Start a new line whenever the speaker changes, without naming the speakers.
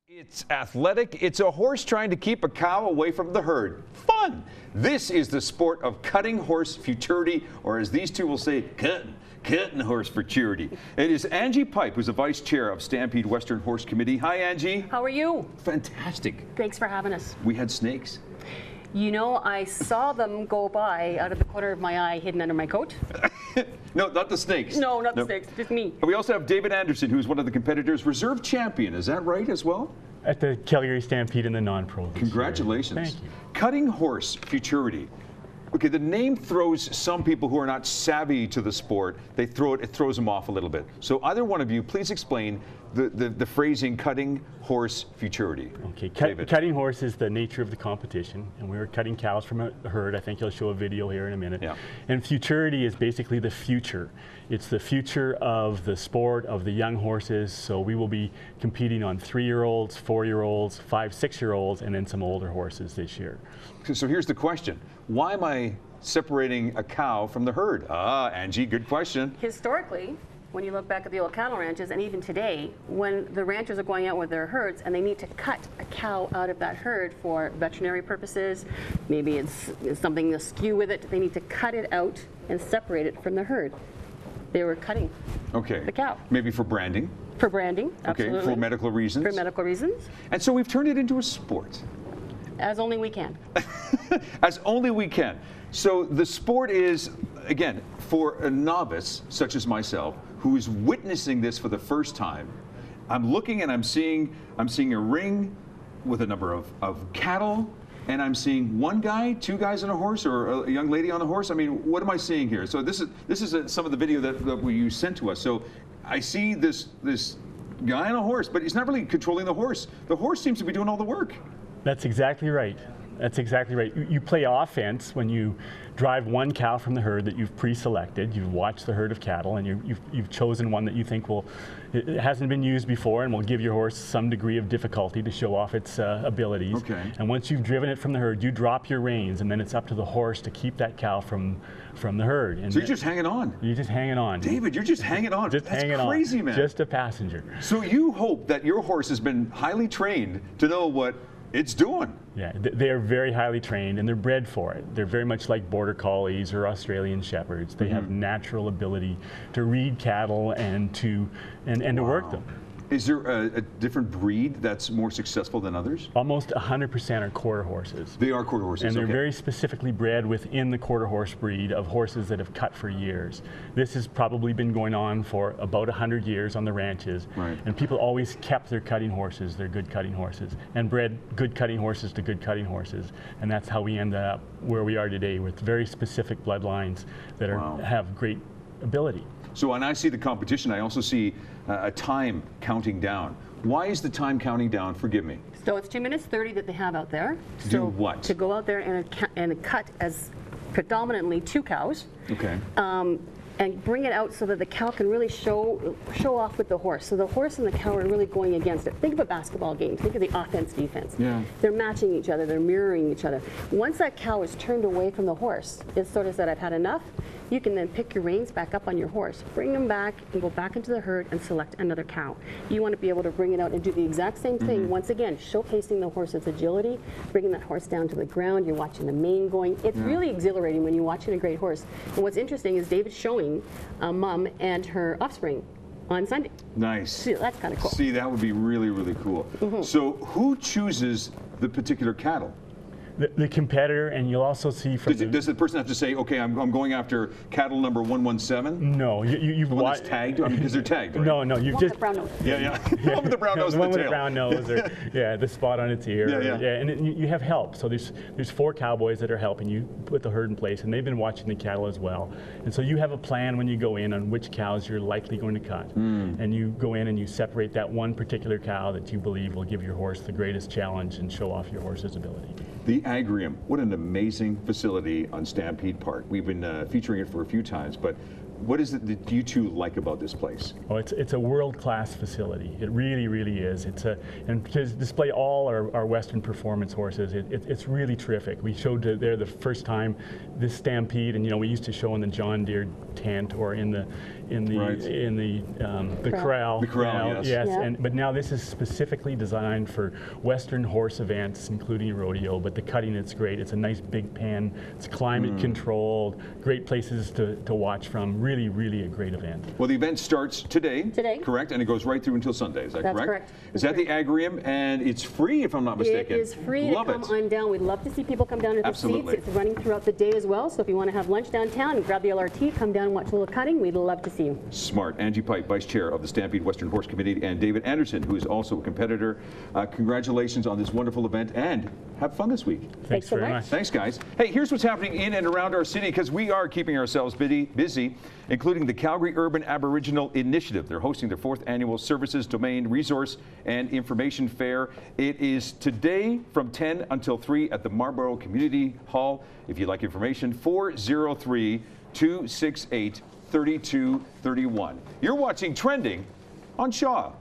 It's athletic. It's a horse trying to keep a cow away from the herd. Fun! This is the sport of cutting horse futurity, or as these two will say, cutting horse futurity. It is Angie Pipe, who's the vice chair of Stampede Western Horse Committee. Hi, Angie.
How are you?
Fantastic.
Thanks for having us.
We had snakes.
You know, I saw them go by out of the corner of my eye, hidden under my coat.
No, not the snakes.
No, not the snakes, just me.
We also have David Anderson, who's one of the competitors, reserve champion. Is that right as well?
At the Calgary Stampede in the non-pro.
Congratulations.
Thank you.
Cutting horse futurity. Okay, the name throws some people who are not savvy to the sport, it throws them off a little bit. So either one of you, please explain the phrasing cutting horse futurity.
Okay, cutting horse is the nature of the competition, and we were cutting cows from a herd. I think you'll show a video here in a minute. Yeah. And futurity is basically the future. It's the future of the sport, of the young horses. So we will be competing on 3-year-olds, 4-year-olds, 5-, 6-year-olds, and then some older horses this year.
So here's the question. Why am I separating a cow from the herd? Ah, Angie, good question.
Historically, when you look back at the old cattle ranches, and even today, when the ranchers are going out with their herds and they need to cut a cow out of that herd for veterinary purposes, maybe it's something askew with it, they need to cut it out and separate it from the herd. They were cutting the cow.
Maybe for branding?
For branding, absolutely.
Okay, for medical reasons?
For medical reasons.
And so we've turned it into a sport.
As only we can.
As only we can. So the sport is, again, for a novice such as myself, who is witnessing this for the first time, I'm looking and I'm seeing a ring with a number of cattle, and I'm seeing one guy, 2 guys on a horse, or a young lady on a horse. I mean, what am I seeing here? So this is some of the video that you sent to us. So I see this guy on a horse, but he's not really controlling the horse. The horse seems to be doing all the work.
That's exactly right. That's exactly right. You play offense when you drive one cow from the herd that you've pre-selected. You've watched the herd of cattle, and you've chosen one that you think it hasn't been used before and will give your horse some degree of difficulty to show off its abilities.
Okay.
And once you've driven it from the herd, you drop your reins, and then it's up to the horse to keep that cow from the herd. And
so you're just hanging on.
You're just hanging on.
David, you're just hanging on.
Just
That's
hanging
crazy,
on.
man.
Just a passenger.
So you hope that your horse has been highly trained to know what it's doing.
Yeah, they are very highly trained, and they're bred for it. They're very much like border collies or Australian shepherds. They have natural ability to read cattle and to work them.
Is there a different breed that's more successful than others?
Almost 100% are quarter horses.
They are quarter horses,
and they're very specifically bred within the quarter horse breed of horses that have cut for years. This has probably been going on for about 100 years on the ranches, and people always kept their cutting horses, their good cutting horses, and bred good cutting horses to good cutting horses, and that's how we ended up where we are today with very specific bloodlines that have great ability.
So when I see the competition, I also see a time counting down. Why is the time counting down? Forgive me.
So it's 2 minutes 30 that they have out there.
To do what?
To go out there and cut as predominantly 2 cows.
Okay.
And bring it out so that the cow can really show off with the horse. So the horse and the cow are really going against it. Think of a basketball game. Think of the offense, defense.
Yeah.
They're matching each other. They're mirroring each other. Once that cow is turned away from the horse, it's sort of said, I've had enough. You can then pick your reins back up on your horse, bring them back, and go back into the herd and select another cow. You want to be able to bring it out and do the exact same thing, once again, showcasing the horse's agility, bringing that horse down to the ground. You're watching the mane going. It's really exhilarating when you're watching a great horse. And what's interesting is David's showing a mom and her offspring on Sunday.
Nice.
See, that's kind of cool.
See, that would be really, really cool. So who chooses the particular cattle?
The competitor, and you'll also see from
does the person have to say, okay, I'm going after cattle number 117?
No, you've
watched tagged. I mean, because they're tagged, right?
No, you've just
the brown nose.
Yeah. The one with the brown nose and the tail.
The one with the brown nose, or the spot on its ear.
Yeah.
And you have help. So there's 4 cowboys that are helping you put the herd in place, and they've been watching the cattle as well. And so you have a plan when you go in on which cows you're likely going to cut, and you go in and you separate that one particular cow that you believe will give your horse the greatest challenge and show off your horse's ability.
The Agrium, what an amazing facility on Stampede Park. We've been featuring it for a few times, but what is it that you two like about this place?
Oh, it's a world-class facility. It really, really is. And to display all our Western performance horses, it's really terrific. We showed there the first time this Stampede, and we used to show in the John Deere tent or in the
Right.
corral.
The corral, yes.
Yeah.
But now this is specifically designed for Western horse events, including rodeo. But the cutting, it's great. It's a nice big pen. It's climate controlled. Great places to watch from. Really, really a great event.
Well, the event starts today.
Today.
Correct, and it goes right through until Sunday. Is that
That's
correct?
correct.
Is
That's
that the Agrium, and it's free if I'm not mistaken?
It is free
Love
to come
it.
on down. We'd love to see people come down to the
Absolutely.
seats. It's running throughout the day as well. So if you want to have lunch downtown and grab the LRT, come down and watch a little cutting. We'd love to see you.
Smart. Angie Pipe, Vice Chair of the Stampede Western Horse Committee, and David Anderson, who is also a competitor. Congratulations on this wonderful event, and have fun this week.
Thanks so
very
much.
much.
Thanks, guys. Hey, here's what's happening in and around our city, because we are keeping ourselves busy, including the Calgary Urban Aboriginal Initiative. They're hosting their 4th annual Services, Domain, Resource, and Information Fair. It is today from 10 until 3 at the Marlborough Community Hall. If you'd like information, 403-268-3231. You're watching Trending on Shaw.